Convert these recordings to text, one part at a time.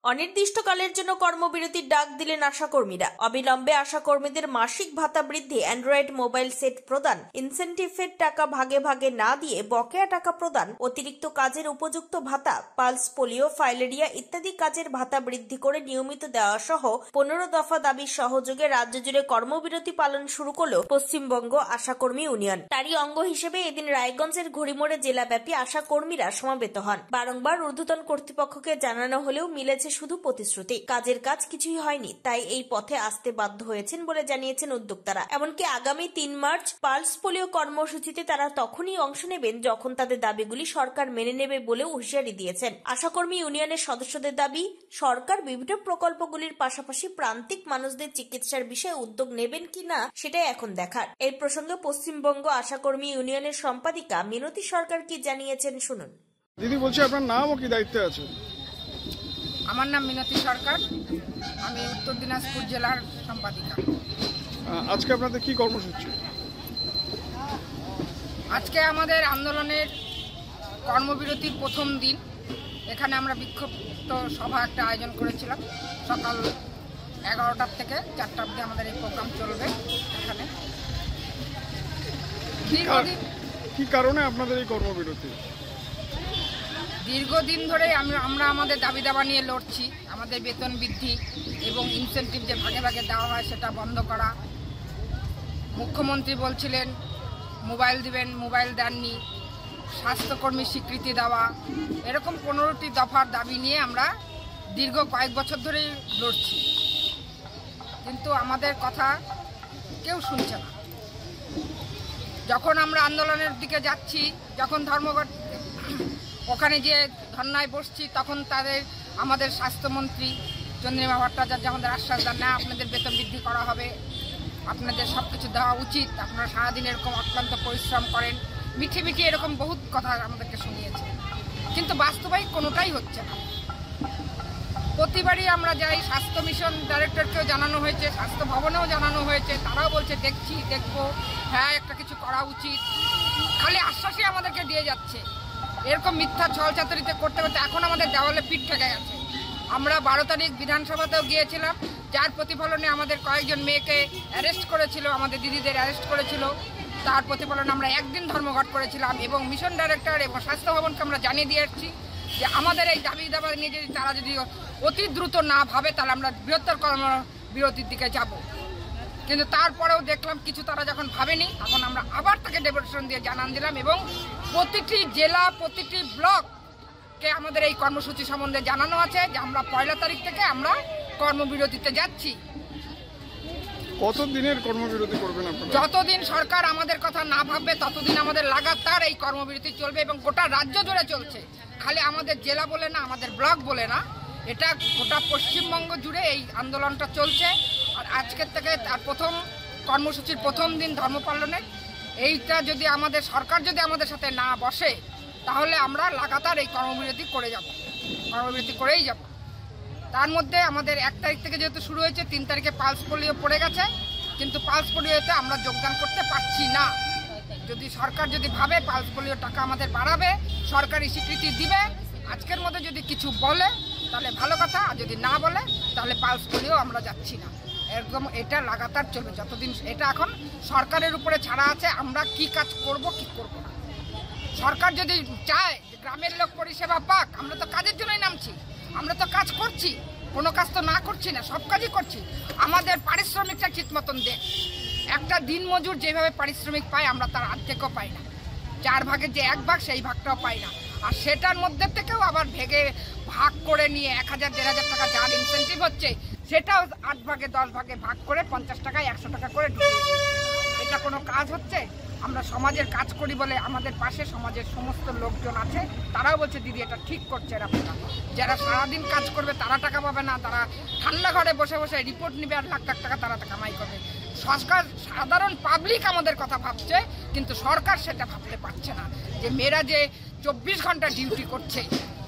অনির্দিষ্টকালের জন্য কর্মবিরতির ডাক দিলেন আশাকর্মীরা। অবিলম্বে আশাকর্মীদের মাসিক ভাতা বৃদ্ধি, অ্যান্ড্রয়েড মোবাইল সেট প্রদান, ইনসেন্টিভের টাকা ভাগে ভাগে না দিয়ে বকেয়া টাকা প্রদান, অতিরিক্ত কাজের উপযুক্ত ভাতা, পালস পোলিও, ফাইলেরিয়া ইত্যাদি কাজের ভাতা বৃদ্ধি করে নিয়মিত দেওয়া সহ 15 দফা দাবির সহযোগে রাজ্য জুড়ে কর্মবিরতি পালন শুরু করল পশ্চিমবঙ্গ আশাকর্মী ইউনিয়ন। তারই অঙ্গ হিসেবে এদিন রায়গঞ্জের ঘড়িমোড়ে জেলাব্যাপী আশাকর্মীরা সমবেত হন। বারংবার ঊর্ধ্বতন কর্তৃপক্ষকে জানানো হলেও মিলেছে শুধু প্রতিশ্রুতি, কাজের কাজ কিছুই হয়নি। তাই এই পথে আসতে বাধ্য হয়েছেন বলে জানিয়েছেন উদ্যোক্তারা। এমনকি আগামী 3 মার্চ পালস পোলিও কর্মসূচিতে তারা তখনই অংশ নেবেন যখন তাদের দাবিগুলি সরকার মেনে নেবে বলেও হুঁশিয়ারি দিয়েছেন। আশাকর্মী ইউনিয়নের সদস্যদের দাবি, সরকার বিভিন্ন প্রকল্পগুলির পাশাপাশি প্রান্তিক মানুষদের চিকিৎসার বিষয়ে উদ্যোগ নেবেন কিনা সেটাই এখন দেখার। এই প্রসঙ্গে পশ্চিমবঙ্গ আশাকর্মী ইউনিয়নের সম্পাদিকা মিনতি সরকার কি জানিয়েছেন শুনুন। দিদি বলছি, আপনার নাম ও কি দায়িত্বে আছে? আমার নাম মিনতি সরকার, আমি উত্তর দিনাজপুর জেলার সম্পাদিকা। আজকে আপনাদের কি কর্মসূচি? আজকে আমাদের আন্দোলনের কর্মবিরতির প্রথম দিন। এখানে আমরা বিক্ষিপ্ত সভা একটা আয়োজন করেছিলাম। সকাল 11টার থেকে 4টা অবধি আমাদের এই প্রোগ্রাম চলবে। এখানে কি কারণে আপনাদের এই কর্মবিরতি? দীর্ঘদিন ধরে আমরা আমাদের দাবি দাবা নিয়ে লড়ছি। আমাদের বেতন বৃদ্ধি এবং ইনসেন্টিভ যে ভাগে ভাগে দেওয়া হয় সেটা বন্ধ করা। মুখ্যমন্ত্রী বলছিলেন মোবাইল দিবেন, মোবাইল দেননি। স্বাস্থ্যকর্মীর স্বীকৃতি দেওয়া, এরকম 15টি দফার দাবি নিয়ে আমরা দীর্ঘ কয়েক বছর ধরেই লড়ছি, কিন্তু আমাদের কথা কেউ শুনছে না। যখন আমরা আন্দোলনের দিকে যাচ্ছি, যখন ধর্মঘট ওখানে যে ধর্নায় বসছি, তখন আমাদের স্বাস্থ্যমন্ত্রী চন্দ্রিমা ভট্টাচার্য আমাদের আশ্বাস দেন, না আপনাদের বেতন বৃদ্ধি করা হবে, আপনাদের সব কিছু দেওয়া উচিত, আপনারা সারাদিন এরকম অক্লান্ত পরিশ্রম করেন, মিঠি মিঠি এরকম বহুত কথা আমাদেরকে শুনিয়েছে, কিন্তু বাস্তবায়িক কোনোটাই হচ্ছে না। প্রতিবারই আমরা যাই, স্বাস্থ্য মিশন ডাইরেক্টরকেও জানানো হয়েছে, স্বাস্থ্য ভবনেও জানানো হয়েছে, তারাও বলছে দেখছি, দেখবো, হ্যাঁ একটা কিছু করা উচিত, খালি আশ্বাসই আমাদেরকে দিয়ে যাচ্ছে। এরকম মিথ্যা ছলচাতুরিতে করতে করতে এখন আমাদের দেওয়ালে পিঠ ঠেকে গেছে। আমরা 12 তারিখ বিধানসভাতেও গিয়েছিলাম, যার প্রতিফলনে আমাদের কয়েকজন মেয়েকে অ্যারেস্ট করেছিল, আমাদের দিদিদের অ্যারেস্ট করেছিল। তার প্রতিফলনে আমরা একদিন ধর্মঘট করেছিলাম এবং মিশন ডাইরেক্টর এবং স্বাস্থ্য ভবনকে আমরা জানিয়ে দিয়ে এসেছি যে আমাদের এই দাবি দাবা নিয়ে যদি তারা যদি অতি দ্রুত না ভাবে তাহলে আমরা বৃহত্তর কর্মবিরতির দিকে যাব। কিন্তু তারপরেও দেখলাম কিছু তারা যখন ভাবেনি, তখন আমরা আবার তাকে ডেপুটেশন দিয়ে জানান দিলাম এবং প্রতিটি জেলা, প্রতিটি ব্লককে আমাদের এই কর্মসূচি সম্বন্ধে জানানো আছে যে আমরা 1 তারিখ থেকে আমরা কর্মবিরতিতে যাচ্ছি। কত দিনের কর্মবিরতি করবেন আপনারা? যতদিন সরকার আমাদের কথা না ভাববে ততদিন আমাদের লাগাতার এই কর্মবিরতি চলবে এবং গোটা রাজ্য জুড়ে চলছে। খালি আমাদের জেলা বলে না, আমাদের ব্লক বলে না, এটা গোটা পশ্চিমবঙ্গ জুড়ে এই আন্দোলনটা চলছে। আর আজকের থেকে তার প্রথম কর্মসূচির প্রথম দিন ধর্মপালনের এইটা যদি আমাদের সরকার যদি আমাদের সাথে না বসে তাহলে আমরা লাগাতার এই কর্মবিরতি করেই যাব। তার মধ্যে আমাদের 1 তারিখ থেকে যেহেতু শুরু হয়েছে, 3 তারিখে পালস পোলিও পড়ে গেছে, কিন্তু পালস পোলিওতে আমরা যোগদান করতে পারছি না। যদি সরকার যদি ভাবে পালস পোলিও টাকা আমাদের বাড়াবে, সরকারি স্বীকৃতি দিবে, আজকের মধ্যে যদি কিছু বলে তাহলে ভালো কথা, আর যদি না বলে তাহলে পালস পোলিও আমরা যাচ্ছি না। একদম এটা লাগাতার চলবে যতদিন। এটা এখন সরকারের উপরে ছাড়া আছে আমরা কি কাজ করব কি করব না। সরকার যদি চায় গ্রামের লোক পরিষেবা পাক, আমরা তো কাজের জন্যই নামছি, আমরা তো কাজ করছি, কোনো কাজ তো না করছি না, সব কাজই করছি। আমাদের পারিশ্রমিকটা ঠিক মতন দেখ। একটা দিন মজুর যেভাবে পারিশ্রমিক পায় আমরা তার অর্ধেকও পাই না, 4 ভাগের যে 1 ভাগ সেই ভাগটাও পাই না। আর সেটার মধ্যে থেকেও আবার ভাগ করে নিয়ে 1000-1500 টাকা যার ইনসেন্টিভ হচ্ছে সেটাও 8 ভাগে 10 ভাগে ভাগ করে 50 টাকায় 100 টাকা করে ঢুকিয়ে। এটা কোনো কাজ হচ্ছে? আমরা সমাজের কাজ করি বলে আমাদের পাশে সমাজের সমস্ত লোকজন আছে, তারাও বলছে দিদি এটা ঠিক করছেন আপনারা। যারা সারাদিন কাজ করবে তারা টাকা পাবে না, তারা ঠান্ডা ঘরে বসে বসে রিপোর্ট নিবে আর লাখ লাখ টাকা তারা কামাই করবে। সরকার, সাধারণ পাবলিক আমাদের কথা ভাবছে, কিন্তু সরকার সেটা ভাবতে পারছে না যে মেয়েরা যে 24 ঘন্টা ডিউটি করছে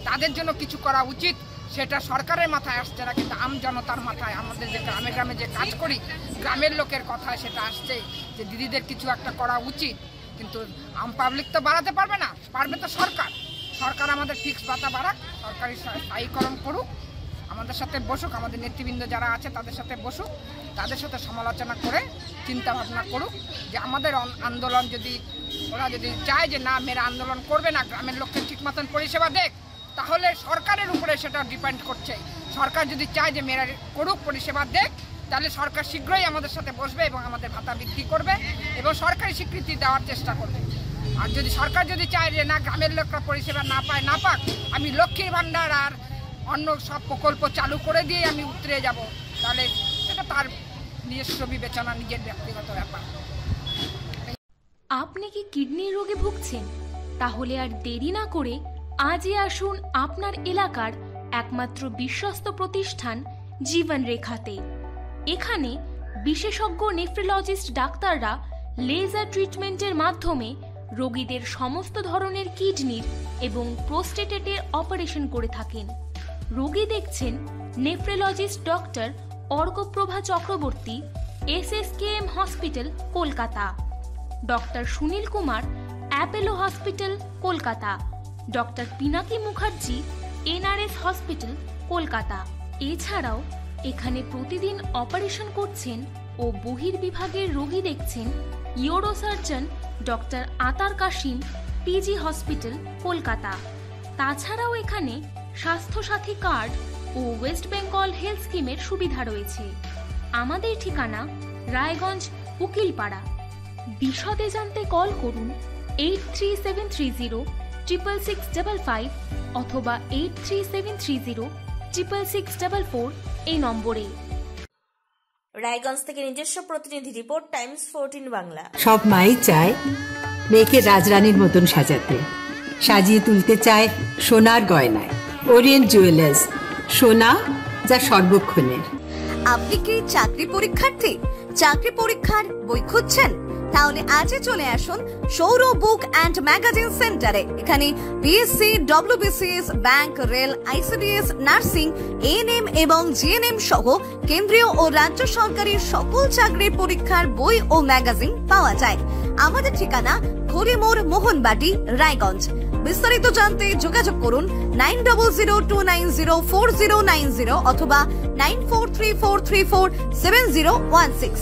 তাদের জন্য কিছু করা উচিত, সেটা সরকারের মাথায় আসছে না, কিন্তু আমজনতার মাথায়, আমাদের যে গ্রামে গ্রামে যে কাজ করি গ্রামের লোকের কথায় সেটা আসছে যে দিদিদের কিছু একটা করা উচিত। কিন্তু আম পাবলিক তো বাড়াতে পারবে না, পারবে তো সরকার। সরকার আমাদের ফিক্স ভাতা বাড়াক, সরকারি স্থায়ীকরণ করুক, আমাদের সাথে বসুক, আমাদের নেতৃবৃন্দ যারা আছে তাদের সাথে বসুক, তাদের সাথে সমালোচনা করে চিন্তা ভাবনা করুক যে আমাদের আন্দোলন যদি ওরা যদি চায় যে না মেয়েরা আন্দোলন করবে না, গ্রামের লোককে ঠিক মতন পরিষেবা দেখ, তাহলে সরকারের উপরে সেটা ডিপেন্ড করছে। সরকার যদি চায় যে মেয়েরা করুক, পরিষেবা দেখ, তাহলে সরকার শীঘ্রই আমাদের সাথে বসবে এবং আমাদের ভাতা বৃদ্ধি করবে এবং সরকারি স্বীকৃতি দেওয়ার চেষ্টা করবে। আর যদি সরকার যদি চায় যে না গ্রামের লোকরা পরিষেবা না পায়, না পাক, আমি লক্ষ্মীর ভাণ্ডার আর অন্য সব প্রকল্প চালু করে দিয়ে আমি উতরে যাব, তাহলে এটা তার নিজস্ব বিবেচনা, নিজের ব্যক্তিগত ব্যাপার। আপনি কি কিডনি রোগে ভুগছেন? তাহলে আর দেরি না করে আজই আসুন আপনার এলাকার একমাত্র বিশ্বস্ত প্রতিষ্ঠান জীবন রেখাতে। এখানে বিশেষজ্ঞ নেফ্রোলজিস্ট ডাক্তাররা লেজার ট্রিটমেন্টের মাধ্যমে রোগীদের সমস্ত ধরনের কিডনির এবং প্রোস্টেটের অপারেশন করে থাকেন। রোগী দেখছেন nephrologist doctor Arkaprabha Chakraborty, SSKM hospital, Kolkata; doctor Sunil Kumar, Apollo hospital, Kolkata; doctor Pinaki Mukherjee, NRS hospital, Kolkata. এছাড়াও এখানে প্রতিদিন অপারেশন করছেন ও বহির্বিভাগের রোগী দেখছেন ইউরোসার্জন ডক্টর আতার কাশিম, PG হসপিটাল, কলকাতা। তাছাড়াও এখানে স্বাস্থ্যসাথী কার্ড ও ওয়েস্ট বেঙ্গল হেলথ স্কিমের সুবিধা রয়েছে। আমাদের ঠিকানা রায়গঞ্জ, উকিলপাড়া। বিশদে জানতে কল করুন 8373066655 অথবা 8373066644 এই নম্বরে। রায়গঞ্জ থেকে নিজস্ব প্রতিনিধি রিপোর্ট, টাইমস 14 বাংলা। সব মাই চায় মেয়েকে রাজরানীর মতন সাজাতে, সাজিয়ে তুলতে চায় সোনার গয়নায়। ওরিয়েন্ট জুয়েলার্স, সোনা যা সর্বক্ষণের। আপনি কি চাকরি পরীক্ষার্থী? চাকরি পরীক্ষার বই খুঁজছেন? তাহলে আজই চলে আসুন সৌর বুক অ্যান্ড ম্যাগাজিন সেন্টারে। এখানে BSc, WBCS, bank, rail, ICDS, nursing, ANM এবং GNM সহ কেন্দ্রীয় ও রাজ্য সরকারি সকল চাকরির পরীক্ষার বই ও ম্যাগাজিন পাওয়া যায়। আমাদের ঠিকানা ঘড়িমোড়, মোহনবাটি, রায়গঞ্জ। বিস্তারিত জানতে যোগাযোগ করুন 9002904090 অথবা 9434347016।